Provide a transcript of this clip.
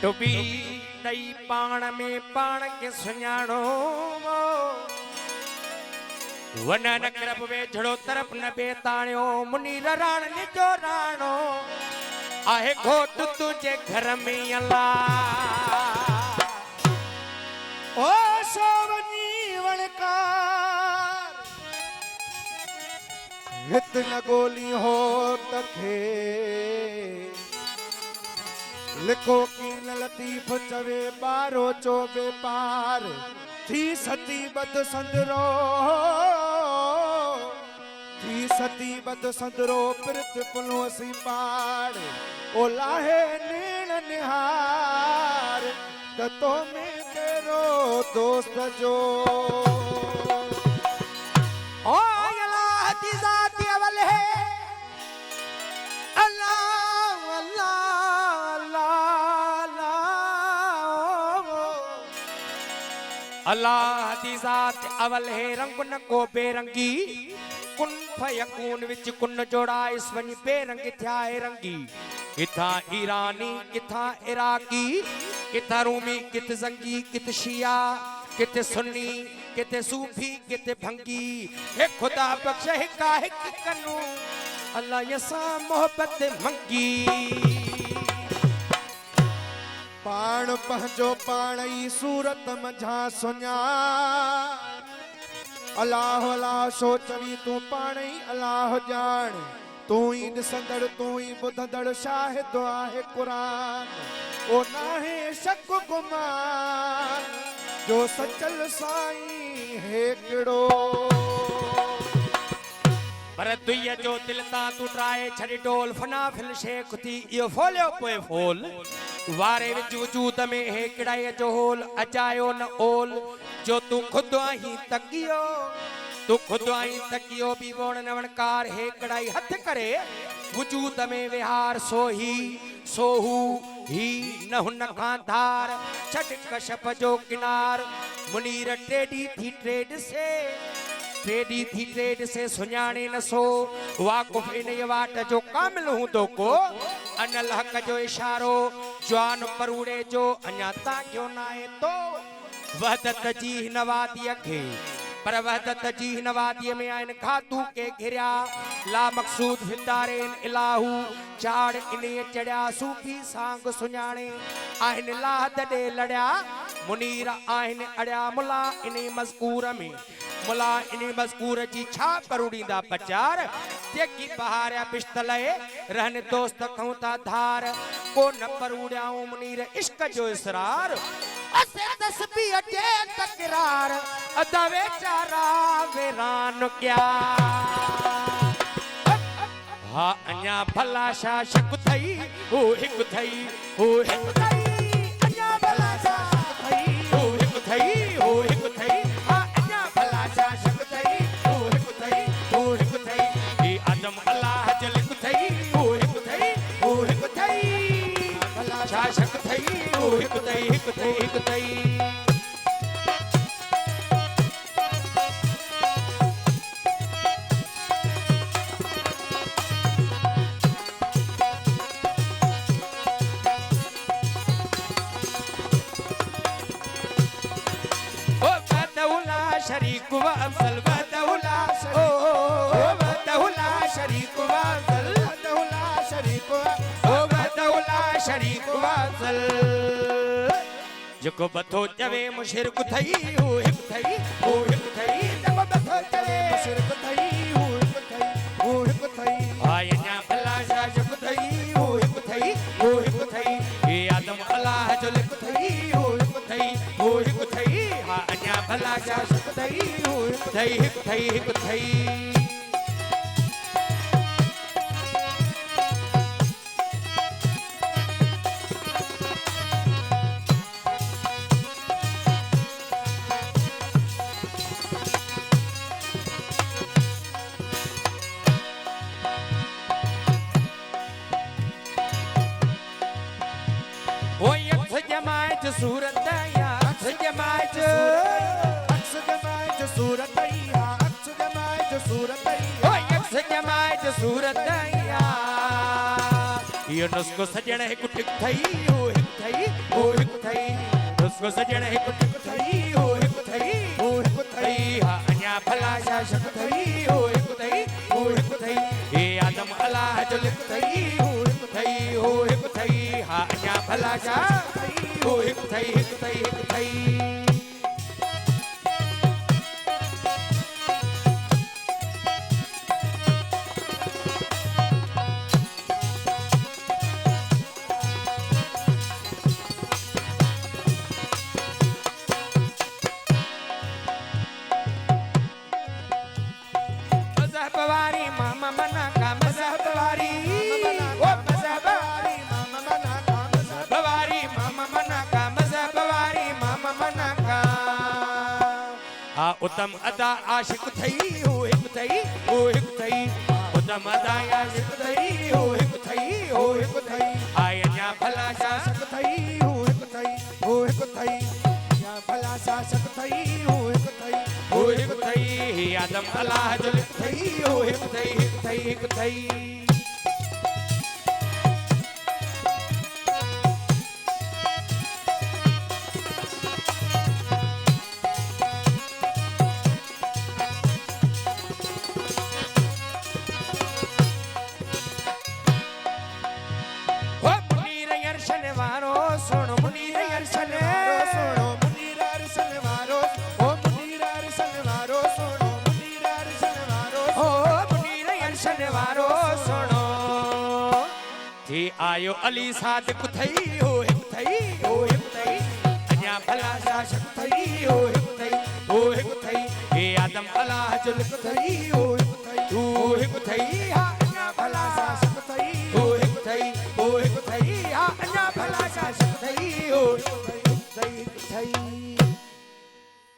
to be दई पाण में पाण के सुञाणो वन न करब वेझड़ो तरफ न बेताणियो मुनीर राण निजो राणो आहे घोट तुझे घर में अला ओ सोवनी वणकार हित न गोली हो तखे लिखो की न लतीफ चवे बारो चोबे पार थी सती बद संदरो थी सती बद संदरो प्रित पुनो सी पाड़ ओ लाहे नीण निहार तो में तेरो दोस्त जो ओ अल्लाह दी जात अवल है अल्लाह अल्लाह दी जात अवल है रंग न को बेरंगी कुन फयकून विच कुन जोड़ा इस वनी बेरंग थिया है रंगी किथा ईरानी किथा इराकी किथा रूमी किथ जंगी किथ शिया किथ सुन्नी किथ सूफी किथ भंगी हे खुदा बख्श है काहे की कनु अल्लाह यसा मोहब्बत मंगी पाण पंहिंजो पाण ई सूरत मझा सुञा अलाह अलाह सोचवी तूं पाण ई अलाह ॼाण तूं ई ॾिसंदड़ तूं ई ॿुधंदड़ शाहिद आहे क़ुरान ओ नाहे शक गुमान जो सचल साईं हेकिड़ो पर तुय जो दिल ता तू ट्राए छड़ी डोल फना फिल शेख थी यो फोलियो पोए फोल वारे विच वजूद में है किड़ाई जो होल अजायो न ओल जो तू खुद आही तकियो तू खुद आही तकियो भी वण नवणकार है किड़ाई हथ करे वजूद में विहार सोही सोहू ही न हुन खां धार छट कशप जो किनार मुनीर टेडी थी ट्रेड से ट्रेडी थी ट्रेड से सुञाणे न सो वाकुफ इन वाट जो कामिल हूं तो को अनल हक जो इशारो जवान परूड़े जो अञा ताकियो नाहे तो वहदत जी नवादी खे पर वहदत जी नवादी में आइन खातू के घिरिया ला मकसूद फिदारेन इलाहू चाड़ इने चढ़िया सूफी सांग सुञाणे आहिन लाह दे लड़िया मुनीर आहिन अड़िया मुला इने मज़कूर में मुला इने मज़कूर जी छा करूड़ींदा प्रचार जेकी बहारिया पिस्तले रहन दोस्त खौता धार को न परूड़ियाऊं मुनीर इश्क जो इसरार असे तस्बीह जे तकरार अदवे चारा वेरान क्या हा अन्या भला शा शक थई हो हिक थई हो हिक थई अन्या भला शा शक थई हो हिक थई हो हिक थई हा अन्या भला शा शक थई हो हिक थई हो हिक थई ए आदम अल्लाह जल हिक थई हो हिक थई हो हिक थई भला शा शक थई हो हिक थई हिक थई हिक थई शरीक व अफजल वदहुला वदहुला शरीक व अफजल वदहुला शरीक व वदहुला शरीक व अफजल जको बथो चवे मुशरिक थई हो हिक थई हो हिक थई जको बथो चवे मुशरिक थई हो हिक थई हो हिक थई आयना भला शा जक थई हो हिक थई हो हिक थई ए आदम अल्लाह जो लिख थई हो हिक थई हो हिक थई हा अन्या भला शा जक थई हो हिक थई हिक थई हिक थई सूरत या अक्स जमायत सूरत या अक्स जमायत सूरत या ओ अक्स जमायत सूरत या यो नस्को सजण है कुटिक थई हो हिक थई हो सजण हिकु टिक थई हो हिकु थई हो हिकु थई हा अञा भला छा शक थई हो हिकु थई हो हिकु थई हे आदम अलाह जो लिख थई हो हिकु थई हो हिकु थई हा अञा भला छा हो हिकु थई हिकु थई हिकु थई मज़हबवारी मामा मना का मज़हबवारी ओ मज़हबवारी मामा मना का मज़हब बवारी मामा मना का मज़हबवारी मामा मना का हा उत्तम अदा आशिक थई हो हिकु थई हो हिकु थई उत्तम अदा आशिक थई हो हिकु थई हो हिकु थई आय अञा भला छा शक थई हो हिकु थई हो हिकु थई या भला सा शक थई हो हिकु थई हो हिकु थई हे आदम अलाह जो लिख थई हो हिकु थई हिकु थई हिकु थई हो मुनीर यर्शन वारो सुनो मुनीर यर्शन सुनो मुनीर अरसन वारो ओ मुनीर अरसन वारो सुनो मुनीर अरसन वारो ओ मुनीर यर्शन वारो सुनो थी आयो अली सादिक थई हो हिकु थई हो हिकु थई अञा भला शासक थई हो हिकु थई हो हिकु थई हे आदम अलाह जो लिख थई हो हिकु थई हो हिकु थई हा अञा भला शासक थई हो हिकु थई हो हिकु थई हा अञा भला शासक थई हो हिकु थई हिकु थई